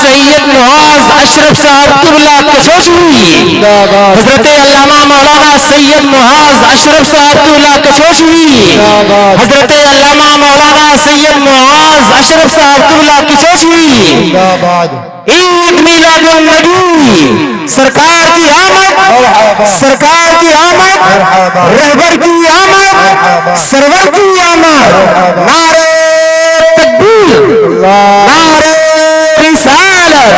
سید نواز اشرف صاحب قبلہ کشوشوی، حضرت علامہ مولانا سید نواز اشرف صاحب قبلہ کشوشوی، حضرت علامہ مولانا سید نواز اشرف صاحب قبلہ کشوشوی، عید میلاد النبی، سرکار کی آمد، سرکار کی آمد، رہبر کی آمد، سرور کی آمد، نعرہ تکبیر، نعرہ رسالت۔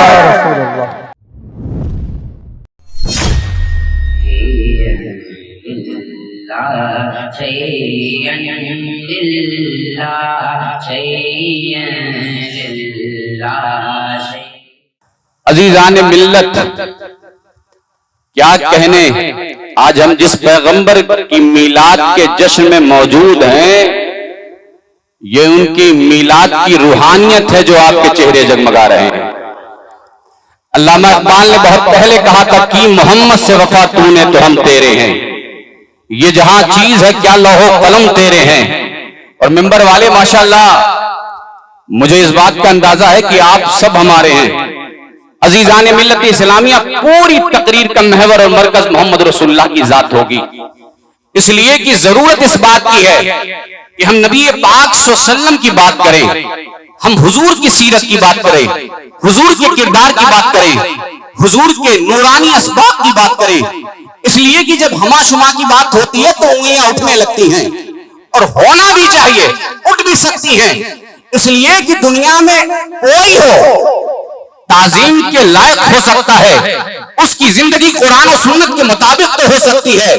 عزیزان ملت، کیا کہنے، آج ہم جس پیغمبر کی میلاد کے جشن میں موجود ہیں، یہ ان کی میلاد کی روحانیت ہے جو آپ کے چہرے جگمگا رہے ہیں۔ علامہ اقبال نے بہت پہلے کہا تھا کہ محمد سے وفا تو نے تو ہم تیرے ہیں، یہ جہاں چیز ہے کیا لوح و قلم تیرے ہیں۔ اور ممبر والے ماشاءاللہ، مجھے اس بات کا اندازہ ہے کہ آپ سب ہمارے ہیں۔ عزیزان ملت اسلامیہ، پوری تقریر کا محور اور مرکز محمد رسول اللہ کی ذات ہوگی، اس لیے کہ ضرورت اس بات کی ہے کہ ہم نبی پاک صلی اللہ علیہ وسلم کی بات کریں، ہم حضور کی سیرت کی بات کریں، حضور کے کردار کی بات کریں، حضور کے نورانی اسباق کی بات کریں، اس لیے کہ جب ہما شما کی بات ہوتی ہے تو انگلیاں اٹھنے لگتی ہیں، اور ہونا بھی چاہیے، اٹھ بھی سکتی ہیں، اس لیے کہ دنیا میں کوئی ہو تعظیم کے لائق ہو سکتا ہے، اس کی زندگی قرآن و سنت کے مطابق تو ہو سکتی ہے،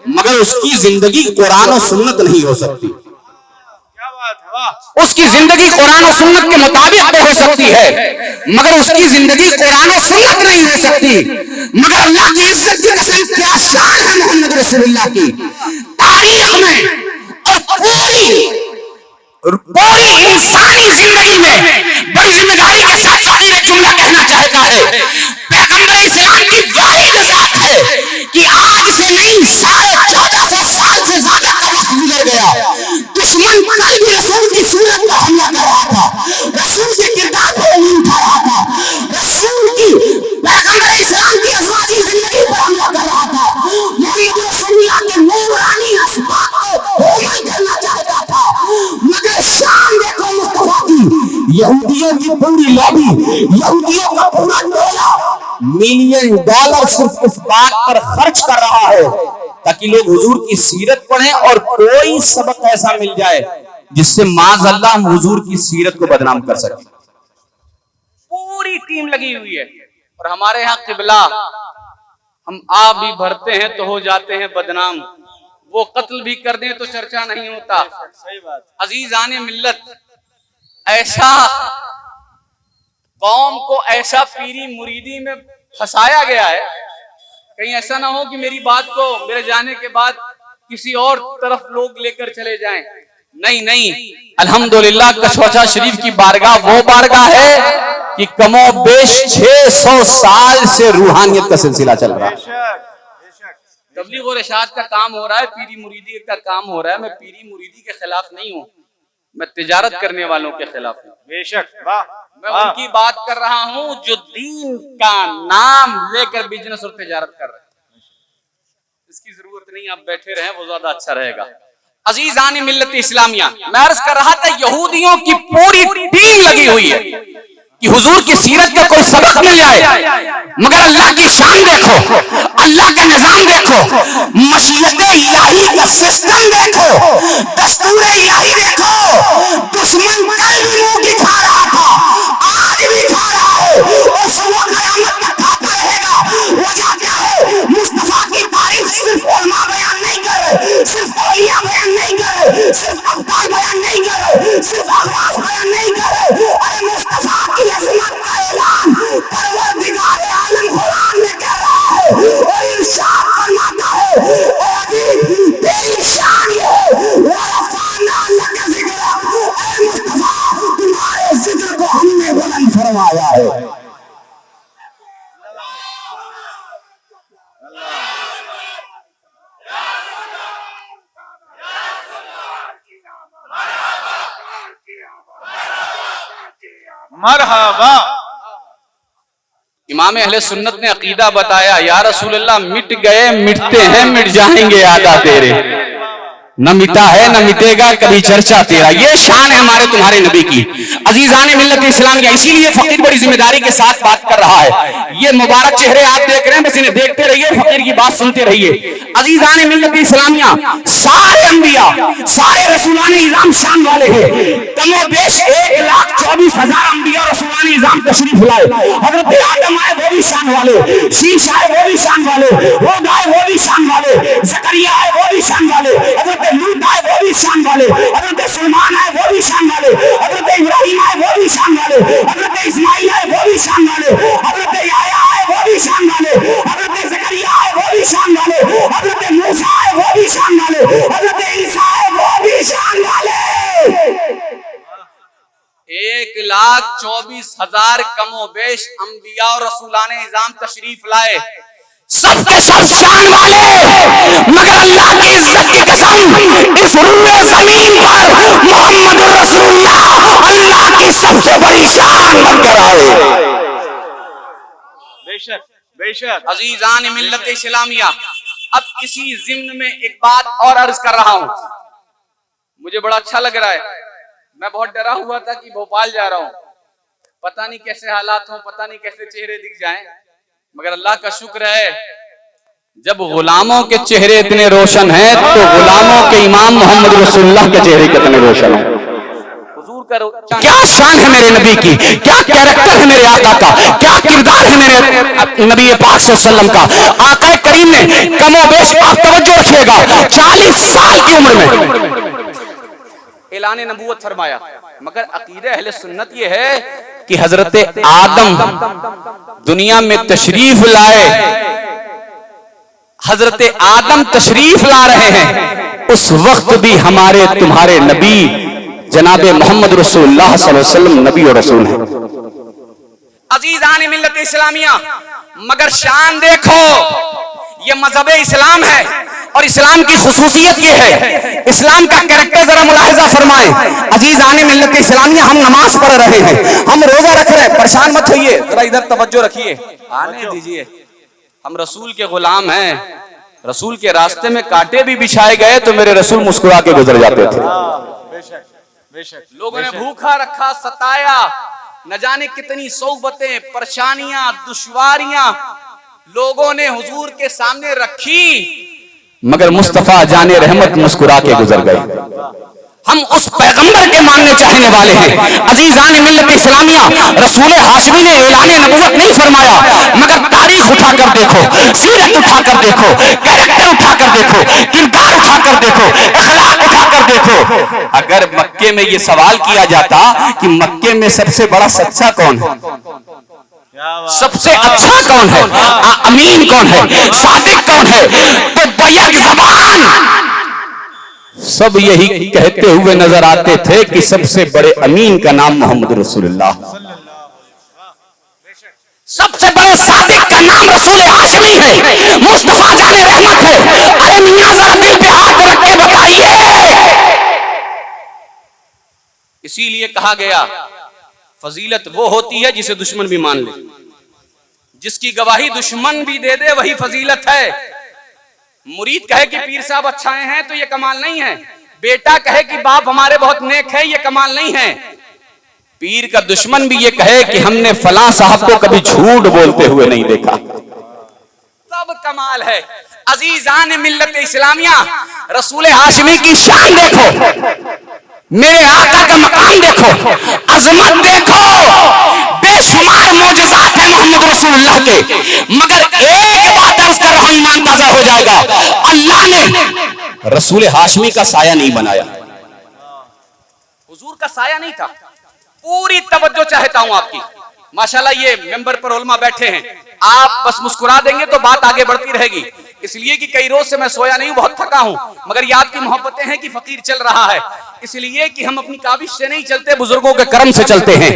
مگر اس کی زندگی قرآن و سنت نہیں ہو سکتی۔ اس کی زندگی قرآن و سنت کے مطابق تو ہو سکتی ہے، مگر اس کی زندگی قرآن و سنت نہیں ہو سکتی۔ مگر اللہ کی عزت کی قسم کیا شان ہے محمد رسول اللہ کی، تاریخ میں اور پوری انسانی زندگی میں بڑی ذمہ داری کے ساتھ تحریر ایک جملہ کہنا چاہتا ہے، پیغمبر اسلام کی واحد ذات ہے کہ آج سے نہیں 1450 سال سے زیادہ کا وقت گزر گیا، دشمن کل بھی رسول کی صورت پر حملہ کر رہا تھا، رسول کے کردار پر انگلی اٹھا رہا تھا، رسول کی پیغمبر اسلام کی ازواجی زندگی پر حملہ کر رہا تھا، محمد رسول اللہ کے نورانی اسباق کو دھومل کرنا چاہتا تھا، مگر شان دیکھو مصطفیٰ کی، یہودیوں کی پوری لابی، یہودیوں کا پورا ٹولہ ملین ڈالر صرف اس بات پر خرچ کر رہا ہے تاکہ لوگ حضور کی سیرت پڑھیں اور کوئی سبق ایسا مل جائے جس سے معاذ اللہ ہم حضور کی سیرت کو بدنام کر سکیں۔ پوری ٹیم لگی ہوئی ہے، اور ہمارے ہاں قبلہ، ہم آپ بھی بھرتے ہیں تو ہو جاتے ہیں بدنام، وہ قتل بھی کر دیں تو چرچا نہیں ہوتا۔ عزیزان ملت، ایسا قوم کو ایسا پیری مریدی میں پھنسایا گیا ہے، کہیں ایسا نہ ہو کہ میری بات کو میرے جانے کے بعد کسی اور طرف لوگ لے کر چلے جائیں۔ نہیں، الحمدللہ کشوچا شریف کی بارگاہ وہ بارگاہ ہے کہ کم و بیش 600 سال سے روحانیت کا سلسلہ چل رہا ہے، تبلیغ و ارشاد کا کام ہو رہا ہے، پیری مریدی کا کام ہو رہا ہے۔ میں پیری مریدی کے خلاف نہیں ہوں، میں تجارت کرنے والوں کے خلاف ہوں، بے شک، میں ان کی بات کر رہا ہوں جو دین کا نام لے کر بزنس اور تجارت کر رہے ہیں۔ اس کی ضرورت نہیں، آپ بیٹھے رہیں، وہ زیادہ اچھا رہے گا۔ عزیزان ملت اسلامیہ، میں عرض کر رہا تھا یہودیوں کی پوری ٹیم لگی ہوئی ہے کہ حضور کی سیرت کا کوئی سبق مل جائے، مگر اللہ کی شان دیکھو، اللہ کا نظام دیکھو، مشیت الہی کا سسٹم دیکھو، دستور الہی دیکھو، دشمن کل بھی منہ دکھا رہا تھا، آج بھی کھا رہا ہے، اور صبح قیامت تک کھاتا رہے گا۔ وجہ کیا ہے؟ مصطفیٰ کی تاریخ صرف علماء بیان نہیں کر رہے، صرف اولیاء بیان نہیں کر رہے، صرف ابطال بیان نہیں کر رہے، صرف اغواث بیان نہیں کر رہے، ارے مصطفیٰ کی عظمت کا اعلان پروردگار عالم قرآن میں کر رہا ہے، اور ارشاد فرماتا ہے، اے عجیب تیری شان یہ ہے، وَرَفَعْنَا لَكَ ذِكْرَكَ، اے مصطفیٰ تمہارے ذکر کو ہم نے بلند فرمایا ہے۔ مرحبا۔ امام اہل سنت نے عقیدہ بتایا، یا رسول اللہ مٹ گئے مٹتے ہیں مٹ جائیں گے آقا تیرے، نہ مٹا ہے نہ مٹے گا کبھی چرچا تیرا. یہ شان ہے ہمارے تمہارے نبی کی. عزیزان ملت اسلامیہ، اسی لیے فقیر بڑی ذمہ داری کے ساتھ بات کر رہا ہے. یہ مبارک چہرے آپ دیکھ رہے ہیں، بس انہیں دیکھتے رہیے، فقیر کی بات سنتے رہیے. عزیزان ملت اسلامیہ، سارے انبیاء سارے رسولان اعظام شان والے ہیں. کم و بیش 1,24,000 انبیاء رسولان اعظام تشریف لائے. حضرت آدم آئے وہ بھی شان والے، شیش آئے وہ بھی شان والے، ہود آئے وہ بھی شان والے، زکریا آئے وہ بھی شان والے، حضرت لوط آئے وہ بھی شان والے، حضرت سلیمان آئے وہ بھی شان والے، حضرت ابراہیم آئے وہ بھی شان والے، حضرت اسماعیل آئے وہ بھی شان والے، حضرت یحییٰ آئے وہ بھی شان والے، حضرت زکریا آئے وہ بھی شان والے، حضرت موسیٰ آئے وہ بھی شان والے، حضرت عیسیٰ آئے وہ بھی شان والے. 1,24,000 کم و بیش انبیاء اور رسولان اعظام تشریف لائے، سب کے سب شان والے، مگر اللہ کی عزت کی قسم اس روئے زمین پر محمد رسول اللہ اللہ کی سب سے بڑی شان بن کر آئے. بے شک بے شک. عزیزان ملت اسلامیہ، اب اسی ضمن میں ایک بات اور عرض کر رہا ہوں. مجھے بڑا اچھا لگ رہا ہے، میں بہت ڈرا ہوا تھا کہ بھوپال جا رہا ہوں، پتہ نہیں کیسے حالات ہوں، پتہ نہیں کیسے چہرے دکھ جائیں، مگر اللہ کا شکر ہے جب غلاموں کے چہرے اتنے روشن ہیں تو غلاموں کے امام محمد رسول اللہ کے چہرے کتنے روشن ہیں. حضور کا کیا شان ہے میرے نبی کی، کیا کیریکٹر ہے میرے آقا کا، کیا کردار ہے میرے نبی پاک صلی اللہ علیہ وسلم کا. آقا کریم نے کم و بیش، آپ توجہ رکھیے گا، 40 سال کی عمر میں اعلان نبوت فرمایا. مگر عقیدہ اہل سنت یہ ہے کہ حضرت آدم دنیا میں تشریف لائے، حضرت آدم تشریف لا رہے ہیں، اس وقت بھی ہمارے تمہارے نبی جناب محمد رسول اللہ صلی اللہ علیہ وسلم نبی اور رسول ہیں. عزیزان ملت اسلامیہ، مگر شان دیکھو، یہ مذہب اسلام ہے اور اسلام کی خصوصیت یہ ہے. اسلام کا کریکٹر ذرا ملاحظہ فرمائیں. عزیزان ملت اسلامیہ، ہم نماز پڑھ رہے ہیں، ہم روزہ رکھ رہے ہیں، پریشان مت ہوئیے، ذرا ادھر توجہ رکھیے، آنے دیجئے. ہم رسول کے غلام ہیں، رسول کے راستے میں کانٹے بھی بچھائے گئے تو میرے رسول مسکرا کے گزر جاتے تھے. لوگوں نے بھوکا رکھا، ستایا، نہ جانے کتنی صعوبتیں، پریشانیاں، دشواریاں لوگوں نے حضور کے سامنے رکھی، مگر مصطفیٰ جان رحمت مسکرا کے گزر گئے. ہم اس پیغمبر کے ماننے چاہنے والے ہیں. عزیزان ملت اسلامیہ، رسول ہاشمی نے اعلان نبوت نہیں فرمایا، مگر تاریخ اٹھا کر دیکھو، سیرت اٹھا کر دیکھو، کریکٹر اٹھا کر دیکھو، کردار اٹھا کر دیکھو، اخلاق اٹھا کر دیکھو. اگر مکے میں یہ سوال کیا جاتا کہ مکے میں سب سے بڑا سچا کون ہے، سب سے اچھا کون ہے، امین کون ہے، صادق کون ہے، تو بیک زبان سب یہی کہتے ہوئے نظر آتے تھے کہ سب سے بڑے امین کا نام محمد رسول اللہ، سب سے بڑے صادق کا نام رسول ہاشمی ہے، مصطفیٰ جان رحمت ہے. ارے میاں ذرا دل پہ ہاتھ رکھ کے بتائیے. اسی لیے کہا گیا فضیلت وہ ہوتی ہے جسے دشمن بھی مان لے، جس کی گواہی دشمن بھی دے دے وہی فضیلت ہے. مرید کہے کہ پیر صاحب اچھائے ہیں تو یہ کمال نہیں ہے، بیٹا کہے کہ باپ ہمارے بہت نیک ہے، یہ کمال نہیں ہے. پیر کا دشمن بھی یہ کہے کہ ہم نے فلاں صاحب کو کبھی جھوٹ بولتے ہوئے نہیں دیکھا، تب کمال ہے. عزیزان ملت اسلامیہ، رسول ہاشمی کی شان دیکھو، میرے آقا کا مقام دیکھو، عظمت دیکھو، بے شمار معجزات ہیں محمد رسول اللہ کے. مگر ایک بات عرض کر رہا ہوں، ایمان تازہ ہو جائے گا، اللہ نے رسول ہاشمی کا سایہ نہیں بنایا، حضور کا سایہ نہیں تھا. پوری توجہ چاہتا ہوں آپ کی. ماشاءاللہ یہ ممبر پر علماء بیٹھے ہیں، آپ بس مسکرا دیں گے تو بات آگے بڑھتی رہے گی. اس لیے کہ کئی روز سے میں سویا نہیں ہوں، بہت تھکا ہوں، مگر یہ آپ کی محبتیں ہیں کہ فقیر چل رہا ہے، اس لیے کہ ہم اپنی کاوش سے نہیں چلتے، بزرگوں کے کرم سے چلتے ہیں.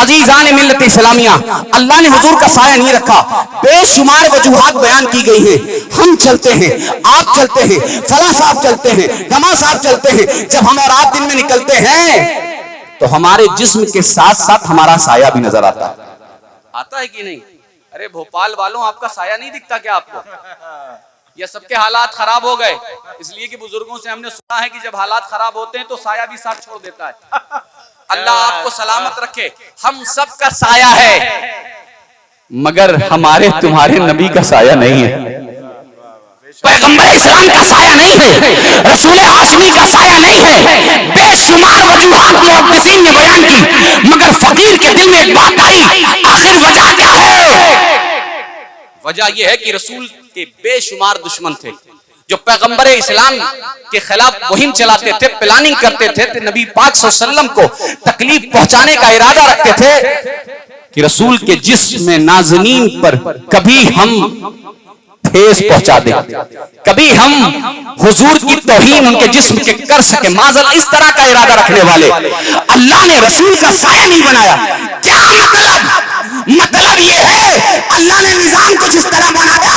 عزیزان ملت اسلامیہ، اللہ نے حضور کا سایہ نہیں رکھا. بے شمار وجوہات بیان کی گئی ہیں. ہم چلتے ہیں، آپ چلتے ہیں، فلاں صاحب چلتے ہیں، ڈما صاحب چلتے ہیں. جب ہم اور آپ دن میں نکلتے ہیں تو ہمارے جسم کے ساتھ ساتھ ہمارا سایہ بھی نظر آتا ہے کہ نہیں؟ ارے بھوپال والوں آپ کا سایہ نہیں دکھتا کیا آپ کو؟ یہ سب کے حالات خراب ہو گئے، اس لیے کہ بزرگوں سے ہم نے سنا ہے کہ جب حالات خراب ہوتے ہیں تو سایہ بھی ساتھ چھوڑ دیتا ہے۔ اللہ آپ کو سلامت رکھے۔ ہم سب کا سایہ ہے مگر ہمارے تمہارے نبی کا سایہ نہیں ہے، پیغمبر اسلام کا سایہ نہیں ہے، رسول ہاشمی کا سایہ نہیں ہے۔ بے شمار وجوہات محدثین نے بیان کی مگر فقیر کے دل میں ایک بات آئی، آخر وجہ کیا ہے؟ وجہ یہ ہے کہ رسول کے بے شمار دشمن تھے جو پیغمبر اسلام کے خلاف مہم چلاتے تھے، پلاننگ کرتے تھے، نبی پاک صلی اللہ علیہ وسلم کو تکلیف پہنچانے کا ارادہ رکھتے تھے کہ رسول کے جسم نازنین پر کبھی ہم ٹھیس پہنچا دیں، کبھی ہم حضور کی توہین ان کے جسم کے کر سکے، معاذ اس طرح کا ارادہ رکھنے والے اللہ نے رسول کا سایہ نہیں بنایا۔ کیا مطلب یہ ہے اللہ نے نظام کچھ اس طرح بنایا،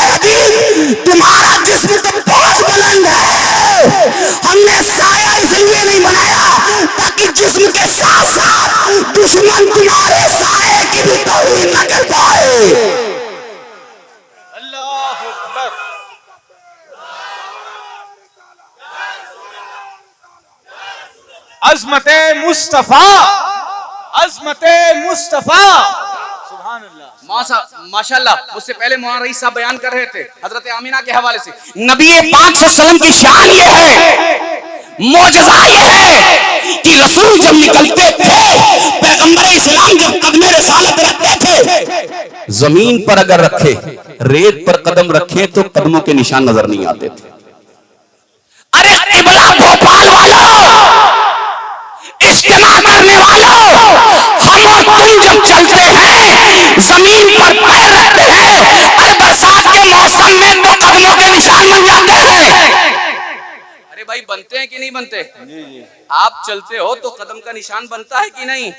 اے دین تمہارا جسم تو بہت بلند ہے، ہم نے سایہ اس لیے نہیں بنایا تاکہ جسم کے ساتھ ساتھ دشمن تمہارے سایہ کی بھی توہین نہ کر پائے۔ اللہ اکبر۔ عظمت مصطفیٰ، عظمت مصطفیٰ، سبحان اللہ۔ ماشاء اللہ، مجھ سے پہلے مولانا رئیس صاحب بیان کر رہے تھے حضرت آمینہ کے حوالے سے، نبی پاک صلی اللہ علیہ وسلم کی شان یہ ہے، معجزہ یہ ہے کہ رسول جب نکلتے تھے، پیغمبر اسلام جب قدم رسالت رکھتے تھے، زمین پر اگر رکھے، ریت پر قدم رکھے تو قدموں کے نشان نظر نہیں آتے تھے۔ ارے قبلہ بھوپال والوں، اجتماع کرنے والوں، ہم اور تم جب چلتے ہیں زمین پر پیر رکھتے ہیں، ارے برسات کے موسم میں تو قدموں کے نشان بن جاتے ہیں۔ ارے بھائی بنتے ہیں کہ نہیں بنتے؟ آپ چلتے ہو تو قدم کا نشان بنتا ہے کہ نہیں؟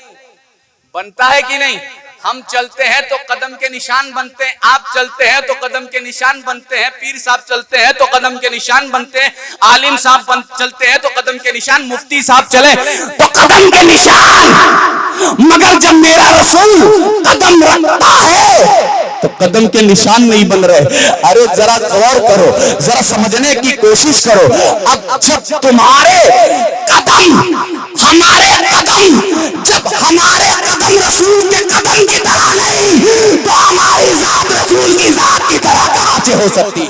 بنتا ہے کہ نہیں؟ ہم چلتے ہیں تو قدم کے نشان بنتے ہیں، آپ چلتے ہیں تو قدم کے نشان بنتے ہیں، پیر صاحب چلتے ہیں تو قدم کے نشان بنتے ہیں، عالم صاحب چلتے ہیں تو قدم کے نشان، مفتی صاحب چلے تو قدم کے نشان، مگر جب میرا رسول قدم رکھتا ہے تو قدم کے نشان نہیں بن رہے۔ ارے ذرا غور کرو، ذرا سمجھنے کی کوشش کرو، اب جب تمہارے قدم، ہمارے قدم، جب ہمارے قدم رسول کے قدم کی طرح نہیں تو ہماری ذات رسول کی ذات کی طرح کہاں سے ہو سکتی؟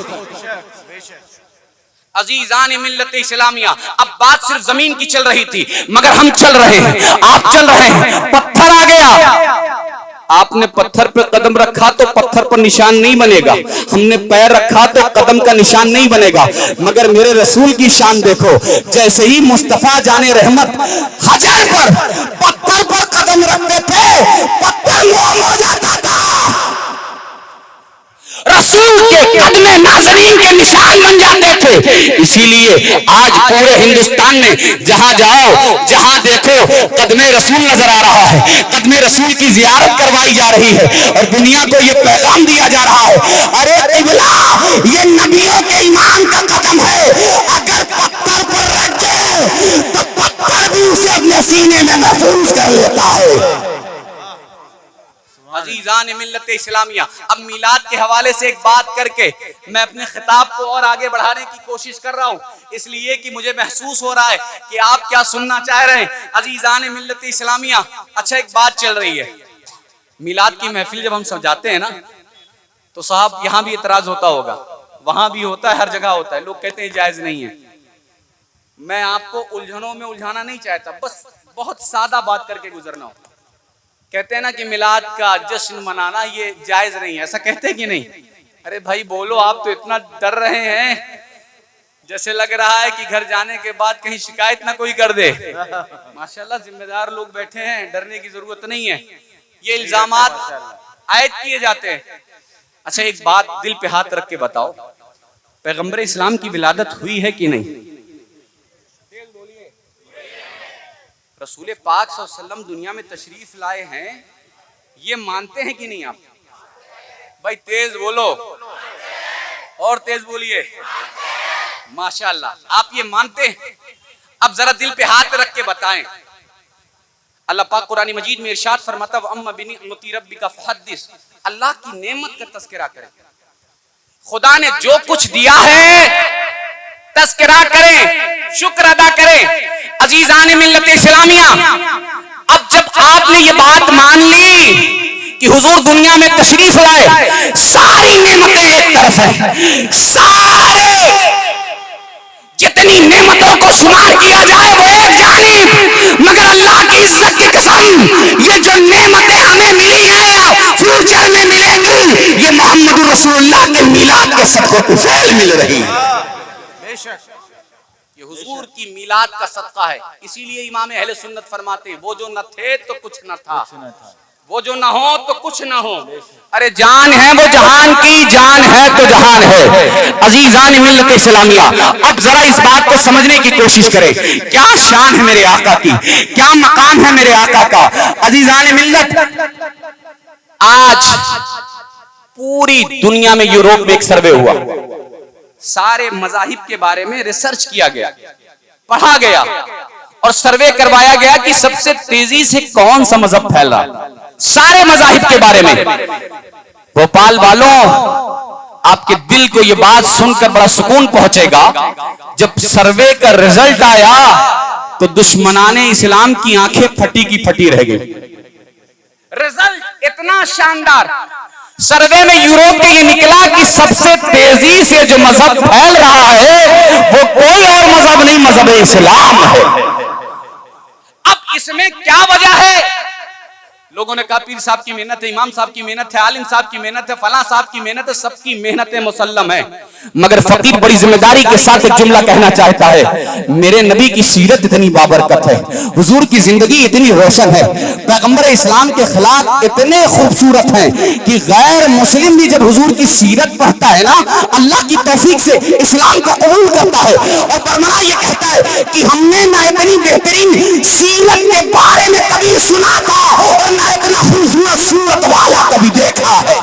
عزیزان ملت اسلامیہ، اب بات صرف زمین کی چل رہی تھی مگر ہم چل رہے ہیں، آپ چل رہے ہیں، پتھر آ گیا، آپ نے پتھر پہ قدم رکھا تو پتھر پر نشان نہیں بنے گا، ہم نے پیر رکھا تو قدم کا نشان نہیں بنے گا، مگر میرے رسول کی شان دیکھو، جیسے ہی مصطفیٰ جان رحمت حجر پر پتھر پر قدم رکھتے تھے پتھر موم ہو جاتا تھا، رسول کے قدم نازنین کے نشان بن جاتے تھے۔ اسی لیے آج پورے ہندوستان میں جہاں جاؤ، جہاں دیکھو قدم رسول نظر آ رہا ہے، قدم رسول کی زیارت کروائی جا رہی ہے اور دنیا کو یہ پیغام دیا جا رہا ہے، ارے قبلہ یہ نبیوں کے امام کا قدم ہے، اگر پتھر پر رکھ دے تو پتھر بھی اسے اپنے سینے میں محفوظ کر لیتا ہے۔ عزیزان ملت اسلامیہ، اب میلاد کے حوالے سے ایک بات کر کے میں اپنے خطاب کو اور آگے بڑھانے کی کوشش کر رہا ہوں، اس لیے کہ مجھے محسوس ہو رہا ہے کہ آپ کیا سننا چاہ رہے ہیں۔ عزیزان ملت اسلامیہ، اچھا ایک بات چل رہی ہے، میلاد کی محفل جب ہم سجاتے ہیں نا تو صاحب یہاں بھی اعتراض ہوتا ہوگا، وہاں بھی ہوتا ہے، ہر جگہ ہوتا ہے، لوگ کہتے ہیں جائز نہیں ہے۔ میں آپ کو الجھنوں میں الجھانا نہیں چاہتا، بس بہت سادہ بات کر کے گزرنا ہو۔ کہتے ہیں نا کہ میلاد کا جشن منانا یہ جائز نہیں ہے، ایسا کہتے کہ نہیں؟ ارے بھائی بولو، آپ تو اتنا ڈر رہے ہیں جیسے لگ رہا ہے کہ گھر جانے کے بعد کہیں شکایت نہ کوئی کر دے۔ ماشاءاللہ ذمہ دار لوگ بیٹھے ہیں، ڈرنے کی ضرورت نہیں ہے، یہ الزامات عائد کیے جاتے ہیں۔ اچھا ایک بات دل پہ ہاتھ رکھ کے بتاؤ، پیغمبر اسلام کی ولادت ہوئی ہے کہ نہیں؟ رسول پاک صلی اللہ علیہ وسلم دنیا میں تشریف لائے ہیں، یہ مانتے ہیں کہ نہیں آپ؟ بھائی تیز بولو اور تیز بولیے، ماشاءاللہ آپ یہ مانتے ہیں۔ اب ذرا دل پہ ہاتھ رکھ کے بتائیں، اللہ پاک قرآن مجید میں ارشاد فرماتا وَأَمَّا بِنِعْمَتِ رَبِّكَ فَحَدِّثْ، اللہ کی نعمت کا تذکرہ کریں. خدا نے جو کچھ دیا ہے تذکرہ کریں, شکر ادا کریں. عزیزان ملت اسلامیہ, اب جب آپ نے یہ بات مان لی کہ حضور دنیا میں تشریف لائے, ساری نعمتیں ایک طرف ہیں, سارے جتنی نعمتوں کو شمار کیا جائے وہ ایک جانب, مگر اللہ کی عزت کی قسم یہ جو نعمتیں ہمیں ملی ہیں فیوچر میں ملیں گی, یہ محمد رسول اللہ کے میلاد کے صدقے کو فعل مل رہی ہے. بے شک یہ حضور کی میلاد کا صدقہ ہے. اسی لیے امام اہل سنت فرماتے ہیں وہ جو نہ تھے تو کچھ نہ تھا, وہ جو نہ ہو تو کچھ نہ ہو. ارے جان ہے وہ جہان کی, جان ہے تو جہان ہے. عزیزان ملت اسلامیہ, اب ذرا اس بات کو سمجھنے کی کوشش کریں, کیا شان ہے میرے آقا کی, کیا مقام ہے میرے آقا کا. عزیزان ملت, آج پوری دنیا میں یوروپ میں ایک سروے ہوا, سارے مذاہب کے بارے میں ریسرچ کیا گیا, پڑھا گیا اور سروے کروایا گیا کہ سب سے تیزی سے کون سا مذہب پھیل رہا ہے, سارے مذاہب کے بارے میں. بھوپال والوں, آپ کے دل کو یہ بات سن کر بڑا سکون پہنچے گا, جب سروے کا رزلٹ آیا تو دشمنان اسلام کی آنکھیں پھٹی کی پھٹی رہ گئی. رزلٹ اتنا شاندار, سروے میں یوروپ کے یہ نکلا کہ سب سے تیزی سے جو مذہب پھیل رہا ہے وہ کوئی اور مذہب نہیں, مذہب اسلام ہے. اب اس میں کیا وجہ ہے؟ لوگوں نے کہا پیر صاحب کی محنت ہے, امام صاحب کی محنت ہے, عالم صاحب کی محنت ہے, فلاں صاحب کی محنت ہے, سب کی محنتیں مسلم ہے. مگر فقیر بڑی ذمہ داری کے ساتھ ایک جملہ کہنا چاہتا ہے, میرے نبی کی سیرت اتنی بابرکت ہے, حضور کی زندگی اتنی روشن ہے, پیغمبر اسلام کے اخلاق اتنے خوبصورت ہیں کہ غیر مسلم بھی جب حضور کی سیرت پڑھتا ہے نا, اللہ کی توفیق سے اسلام کو قبول کرتا ہے اور پرمانا یہ کہتا ہے کہ ہم نے نہ اتنی بہترین سیرت کے بارے میں کبھی سنا تھا اور نہ اتنا خوبصورت صورت والا کبھی دیکھا ہے.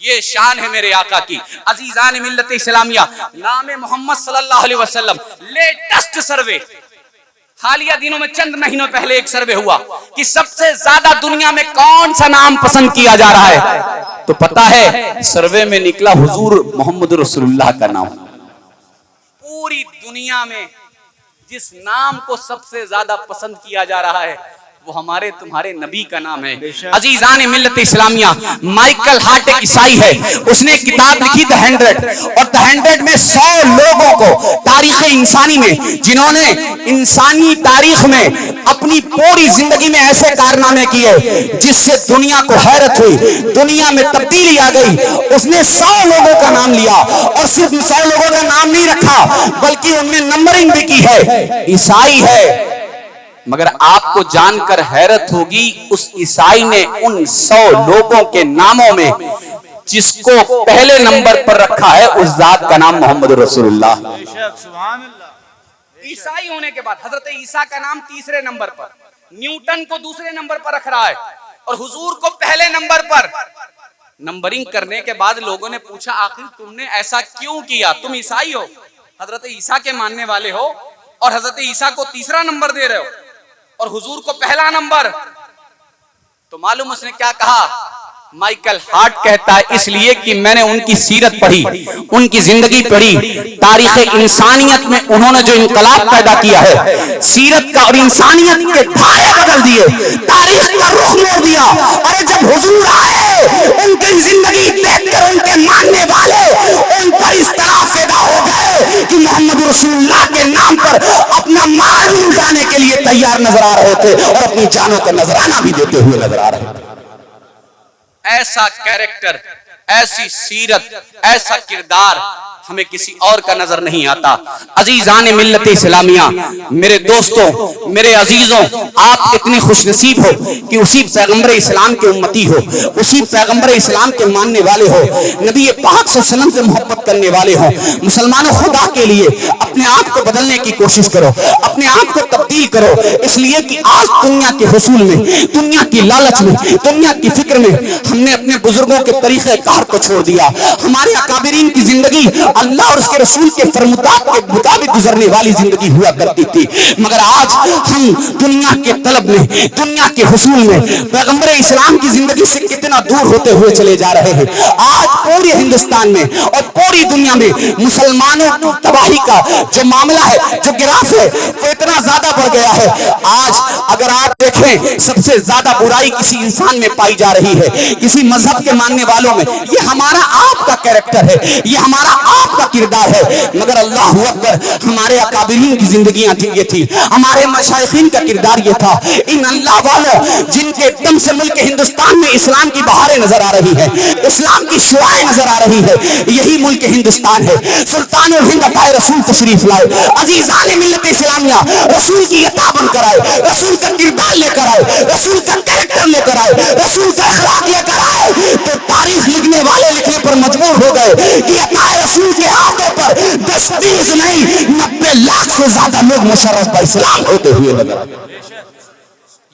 یہ شان ہے میرے آقا کی. عزیزان ملت اسلامیہ, نام محمد صلی اللہ علیہ وسلم لیٹسٹ سروے, حالیہ دنوں میں چند مہینوں پہلے ایک سروے ہوا کہ سب سے زیادہ دنیا میں کون سا نام پسند کیا جا رہا ہے, تو پتا ہے سروے میں نکلا حضور محمد رسول اللہ کا نام. پوری دنیا میں جس نام کو سب سے زیادہ پسند کیا جا رہا ہے وہ ہمارے تمہارے نبی کا نام ہے. عزیزان ملت اسلامیہ, مائیکل ہارٹ ایک عیسائی ہے, اس نے کتاب لکھی The 100, اور The 100 میں 100 لوگوں کو تاریخ انسانی میں جنہوں نے انسانی تاریخ میں اپنی پوری زندگی میں ایسے کارنامے کیے جس سے دنیا کو حیرت ہوئی, دنیا میں تبدیلی آ گئی. اس نے 100 لوگوں کا نام لیا اور صرف 100 لوگوں کا نام نہیں رکھا بلکہ ان میں نمبرنگ بھی کی ہے. عیسائی ہے, مگر آپ کو جان کر حیرت ہوگی اس عیسائی نے ان 100 لوگوں کے ناموں میں جس کو پہلے نمبر پر رکھا ہے اس ذات کا نام محمد رسول اللہ. سبحان اللہ. عیسائی ہونے کے بعد حضرت عیسیٰ کا نام تیسرے نمبر پر, نیوٹن کو دوسرے نمبر پر رکھ رہا ہے اور حضور کو پہلے نمبر پر. نمبرنگ کرنے کے بعد لوگوں نے پوچھا آخر تم نے ایسا کیوں کیا, تم عیسائی ہو, حضرت عیسیٰ کے ماننے والے ہو اور حضرت عیسیٰ کو تیسرا نمبر دے رہے ہو اور حضور کو پہلا نمبر. تو معلوم اس نے کیا کہا, مائیکل ہارٹ کہتا ہے اس لیے کہ میں نے ان کی سیرت پڑھی, ان کی زندگی پڑھی, تاریخ انسانیت میں انہوں نے جو انقلاب پیدا کیا ہے, سیرت کا اور انسانیت کے دھارے بدل دیے, تاریخ کا رخ موڑ دیا. ارے جب حضور آئے ان کی زندگی دیکھ کر ان کے ماننے والے ان پر اس طرح فدا ہو گئے کہ محمد رسول اللہ کے نام پر اپنا مال بھی لٹانے کے لیے تیار نظر آ رہے تھے اور اپنی جانوں کا نذرانہ بھی دیتے ہوئے نظر آ رہے تھے. ایسا کیریکٹر, ایسی سیرت, ایسا کردار ہمیں کسی اور کا نظر نہیں آتا. عزیزان ملت اسلامیہ, میرے دوستوں, میرے عزیزوں, آپ اتنی خوش نصیب ہو کہ اسی پیغمبر اسلام کے امتی ہو, اسی پیغمبر اسلام کے ماننے والے ہو, نبی پاک صلی اللہ علیہ وسلم سے محبت محبت کرنے والے ہوں، مسلمانوں خدا کے لیے اپنے آپ کو بدلنے کی کوشش کرو، اپنے آپ کو تبدیل کرو، اس لیے کہ آج دنیا کے حصول میں، دنیا کی لالچ میں، دنیا کی فکر میں ہم نے اپنے بزرگوں کے طریقہ کار کو چھوڑ دیا۔ ہمارے اکابرین کی زندگی اللہ اور اس کے رسول کے فرمودات کے مطابق گزرنے والی زندگی ہوا کرتی تھی، مگر آج ہم دنیا کے طلب میں، دنیا کے حصول میں پیغمبر اسلام کی زندگی سے کتنا دور ہوتے ہوئے چلے جا رہے ہیں۔ آج پورے ہندوستان میں اور پوری دنیا میں مسلمانوں کی تباہی کا جو معاملہ ہے، جو گراف ہے، وہ اتنا زیادہ بڑھ گیا ہے۔ آج اگر آپ دیکھیں سب سے زیادہ برائی کسی انسان میں پائی جا رہی ہے، کسی مذہب کے ماننے والوں میں۔ یہ ہمارا آپ کا کیریکٹر ہے، یہ ہمارا آپ کا کردار ہے، مگر اللہ اکبر ہمارے اکابرین کی زندگیاں یہ تھی، ہمارے مشائخین کا کردار یہ تھا۔ ان اللہ والوں جن کے دم سے ملک ہندوستان میں اسلام کی بہاریں نظر آ رہی ہیں، اسلام کی شعاعیں نظر آ رہی ہے، یہی ملک ہندوستان ہے۔ سلطان الہند عطائے رسول تشریف لائے، عزیزان ملت اسلامیہ رسول کی عطا بن کر آئے، رسول کا کردار لے کر آئے، رسول کا کیریکٹر لے کر آئے، رسول کا اخلاق لے کر آئے، تو تاریخ لکھنے والے لکھنے پر مجبور ہو گئے کہ عطائے رسول کے ہاتھوں پر 10-20 نہیں 90 لاکھ سے زیادہ لوگ مشرف با اسلام ہوتے ہوئے نظر آئے۔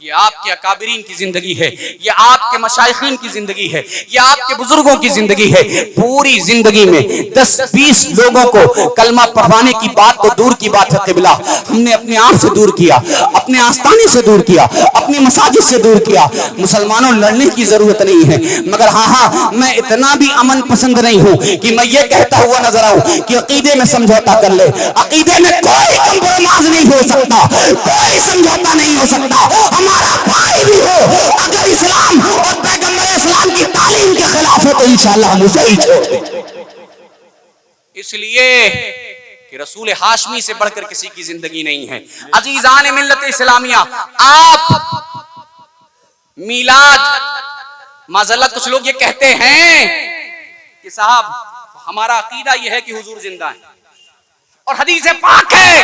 یہ آپ کے اکابرین کی زندگی ہے، یہ آپ کے مشائخین کی زندگی ہے، یہ آپ کے بزرگوں کی زندگی ہے۔ پوری زندگی میں 10-20 لوگوں کو کلمہ پڑھوانے کی بات تو دور کی بات ہے قبلہ، ہم نے اپنے آپ سے دور کیا، اپنے آستانے سے دور کیا، اپنی مساجد سے دور کیا۔ مسلمانوں لڑنے کی ضرورت نہیں ہے، مگر ہاں میں اتنا بھی امن پسند نہیں ہوں کہ میں یہ کہتا ہوا نظر آؤں کہ عقیدے میں سمجھوتا کر لے۔ عقیدے میں کوئی کمپرومائز نہیں ہو سکتا، کوئی سمجھوتا نہیں ہو سکتا۔ ہمارا بھائی بھی ہو، اگر اسلام اور پیغمبر اسلام کی تعلیم کے خلاف ہو تو انشاءاللہ ہم اسے ہی چھوڑ دیں۔ اس لیے کہ رسول ہاشمی سے بڑھ کر کسی کی زندگی نہیں ہے۔ عزیزان ملت اسلامیہ، آپ میلاد معذاللہ کچھ لوگ یہ کہتے ہیں کہ صاحب ہمارا عقیدہ یہ ہے کہ حضور زندہ ہیں، اور حدیث پاک ہے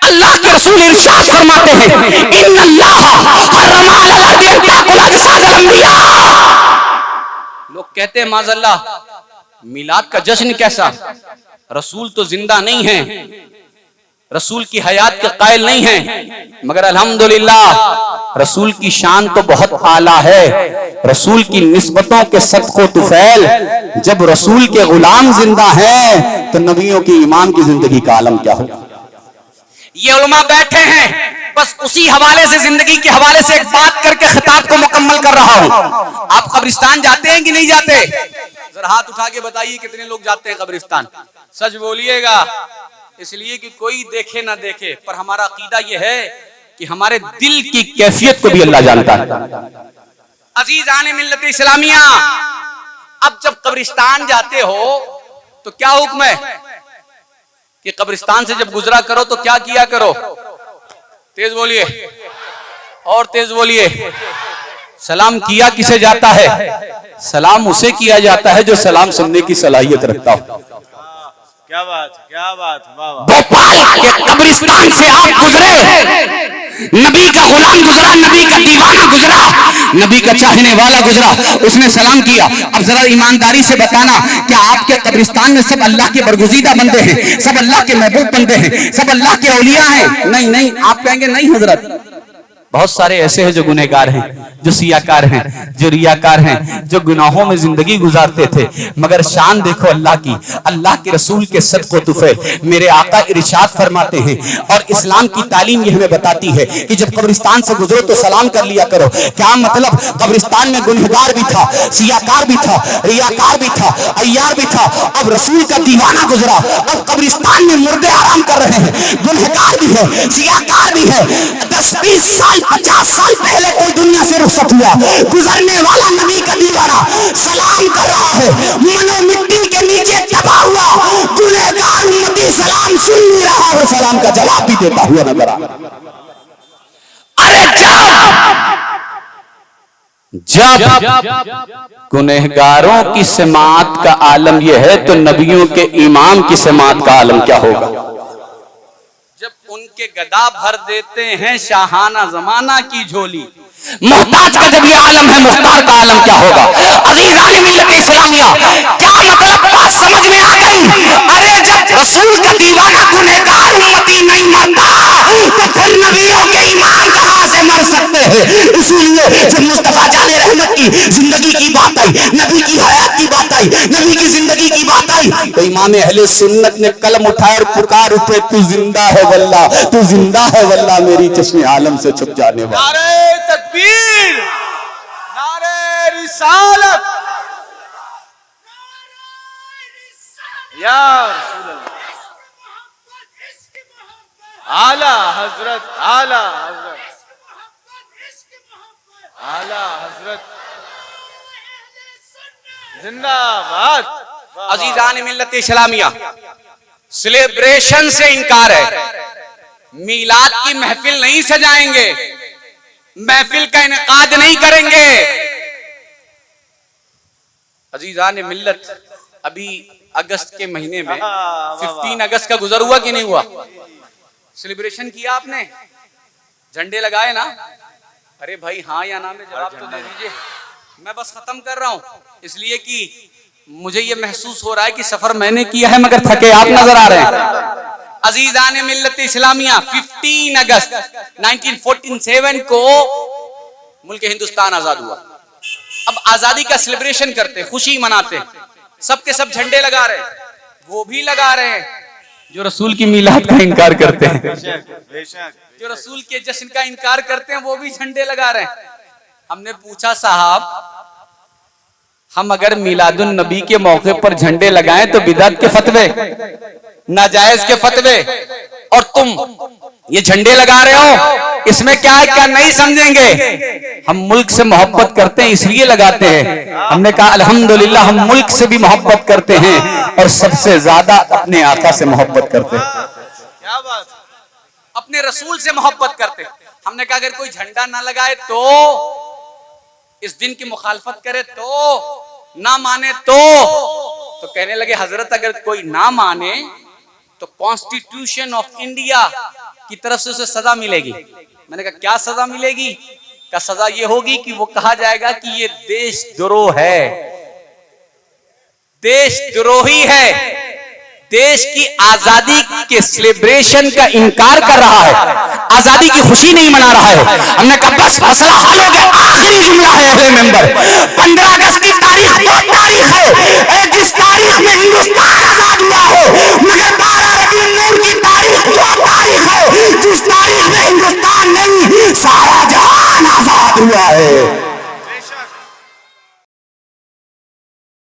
اللہ کے رسول ارشاد فرماتے ہیں ان اللہ حرم علی الارض ان تاکل اجساد الانبیاء۔ لوگ کہتے ہیں معذاللہ میلاد کا جشن کیسا، رسول تو زندہ نہیں ہیں، رسول کی حیات کے قائل نہیں ہیں، مگر الحمدللہ رسول کی شان تو بہت اعلیٰ ہے۔ رسول کی نسبتوں کے صدق و طفیل، جب رسول کے غلام زندہ ہیں تو نبیوں کی امام کی زندگی کا عالم کیا ہوگا۔ یہ علماء بیٹھے ہیں، بس اسی حوالے سے زندگی کے حوالے سے ایک بات کر کے خطاب کو مکمل کر رہا ہوں۔ آپ قبرستان جاتے ہیں کہ نہیں جاتے؟ ذرا ہاتھ اٹھا کے بتائیے کتنے لوگ جاتے ہیں قبرستان، سچ بولیے گا، اس لیے کہ کوئی دیکھے نہ دیکھے، پر ہمارا عقیدہ یہ ہے کہ ہمارے دل کی کیفیت کو بھی اللہ جانتا ہے۔ عزیزان ملت اسلامیہ، اب جب قبرستان جاتے ہو تو کیا حکم ہے کہ قبرستان سے جب گزرا کرو تو کیا کیا کرو؟ تیز بولیے اور تیز بولیے۔ سلام کیا کسے جاتا ہے؟ سلام اسے کیا جاتا ہے جو سلام سننے کی صلاحیت رکھتا ہو۔ کیا بات، کیا بات، واہ واہ۔ بھوپال کے قبرستان سے آپ گزرے، نبی کا غلام گزرا، نبی کا دیوانہ گزرا، نبی کا چاہنے والا گزرا، اس نے سلام کیا۔ اب ذرا ایمانداری سے بتانا کہ آپ کے قبرستان میں سب اللہ کے برگزیدہ بندے ہیں، سب اللہ کے محبوب بندے ہیں، سب اللہ کے اولیاء ہیں؟ نہیں نہیں، آپ کہیں گے نہیں حضرت، بہت سارے ایسے ہیں جو گنہگار ہیں، جو سیاکار ہیں، جو ریاکار ہیں، جو گناہوں میں زندگی گزارتے تھے، مگر شان دیکھو اللہ کی، اللہ کے رسول کے صدق و طفیل۔ میرے آقا ارشاد فرماتے ہیں اور اسلام کی تعلیم یہ ہمیں بتاتی ہے کہ جب قبرستان سے گزرو تو سلام کر لیا کرو۔ کیا مطلب؟ قبرستان میں گنہگار بھی تھا، سیاکار بھی تھا، ریاکار بھی تھا، عیار بھی تھا، اب رسول کا دیوانہ گزرا، اب قبرستان میں مردے آرام کر رہے ہیں، گنہگار بھی ہے، سیاکار بھی ہے۔ 10-20 سال 50 سال پہلے کوئی دنیا سے رخصت ہوا، گزرنے والا نبی کا دیوانہ سلام کر رہا ہے، منو مٹی کے نیچے دبا ہوا گنہگار امتی سلام سن نہیں رہا ہے، سلام کا جواب بھی دیتا ہوا نظر آ رہا۔ ارے جب گنہگاروں کی سماعت کا عالم یہ ہے تو نبیوں کے امام کی سماعت کا عالم کیا ہوگا؟ جب ان کے گدا بھر دیتے ہیں شاہانہ زمانہ کی جھولی، محتاج کا جب یہ عالم ہے، مختار کا عالم کیا ہوگا؟ عزیزان ملت اسلامیہ، کیا مطلب بات سمجھ میں آ گئی؟ ارے جب رسول کا دیوانہ گنہگار امتی نہیں مرتا تو پھر نبیوں کے ایمان کہاں سے مر سکتے ہیں؟ اسی لیے جب مصطفیٰ جان رحمت کی زندگی کی بات آئی، نبی کی حیات کی بات آئی، نبی کی زندگی کی بات آئی، تو امام اہل سنت نے قلم اٹھائے اور پکار اٹھے، تو زندہ ہے واللہ، تو زندہ ہے واللہ میری چشم عالم سے چھپ جانے والا۔ نعرہ تکبیر، نعرہ رسالت، یا رسول اللہ، اعلی حضرت، اعلی حضرت، اعلی حضرت، زندہ باد۔ عزیزان ملت اسلامیہ، سیلیبریشن سے انکار ہے، میلاد کی محفل نہیں سجائیں گے، محفل کا انعقاد نہیں کریں گے۔ عزیزان ملت، ابھی اگست کے مہینے میں 15 اگست کا گزر ہوا کہ نہیں ہوا؟ سیلیبریشن کیا آپ نے؟ جھنڈے لگائے نا؟ ارے بھائی ہاں یا نا میں جواب تو دے دیجئے۔ میں بس ختم کر رہا ہوں، اس لیے کہ مجھے یہ محسوس ہو رہا ہے کہ سفر میں نے کیا ہے مگر تھکے آپ نظر آ رہے ہیں۔ عزیزان ملت اسلامیہ، 15 اگست 1947 کو ملک ہندوستان آزاد ہوا۔ اب آزادی کا سیلیبریشن کرتے، خوشی مناتے، سب کے سب جھنڈے لگا رہے ہیں، وہ بھی لگا رہے ہیں جو رسول کی میلاد کا انکار کرتے ہیں، بے شک، جو رسول کے جشن کا انکار کرتے ہیں وہ بھی جھنڈے لگا رہے ہیں۔ ہم نے پوچھا صاحب، ہم اگر میلاد النبی کے موقع پر جھنڈے لگائیں تو بدعت کے فتوے، ناجائز کے فتوے، اور تم یہ جھنڈے لگا رہے ہو، اس میں کیا ہے؟ کیا نہیں سمجھیں گے؟ ہم ملک سے محبت کرتے ہیں اس لیے لگاتے ہیں۔ ہم نے کہا الحمدللہ ہم ملک سے بھی محبت کرتے ہیں اور سب سے زیادہ اپنے آقا سے محبت کرتے ہیں، کیا بات، اپنے رسول سے محبت کرتے ہیں۔ ہم نے کہا اگر کوئی جھنڈا نہ لگائے تو، اس دن کی مخالفت کرے تو، نہ مانے تو کہنے لگے حضرت اگر کوئی نہ مانے تو کانسٹیٹیوشن آف انڈیا کی طرف سے اسے سزا ملے گی۔ میں نے کہا کیا سزا ملے گی؟ کہ سزا یہ ہوگی کہ وہ کہا جائے گا کہ یہ دیش دروہ ہے، دیش دروہی ہے، دیش کی آزادی کے سیلیبریشن کا انکار کر رہا ہے، آزادی کی خوشی نہیں منا رہا ہے۔ ہم نے کہا بس مسئلہ حل ہو گیا۔ آخری جملہ ہے اہل ممبر، 15 اگست کی تاریخ وہ تاریخ ہے جس تاریخ میں ہندوستان آزاد ہوا ہے، مگر 12 ربیع النور کی تاریخ وہ تاریخ ہے جس تاریخ میں ہندوستان نہیں سارا جہان آزاد ہوا ہے۔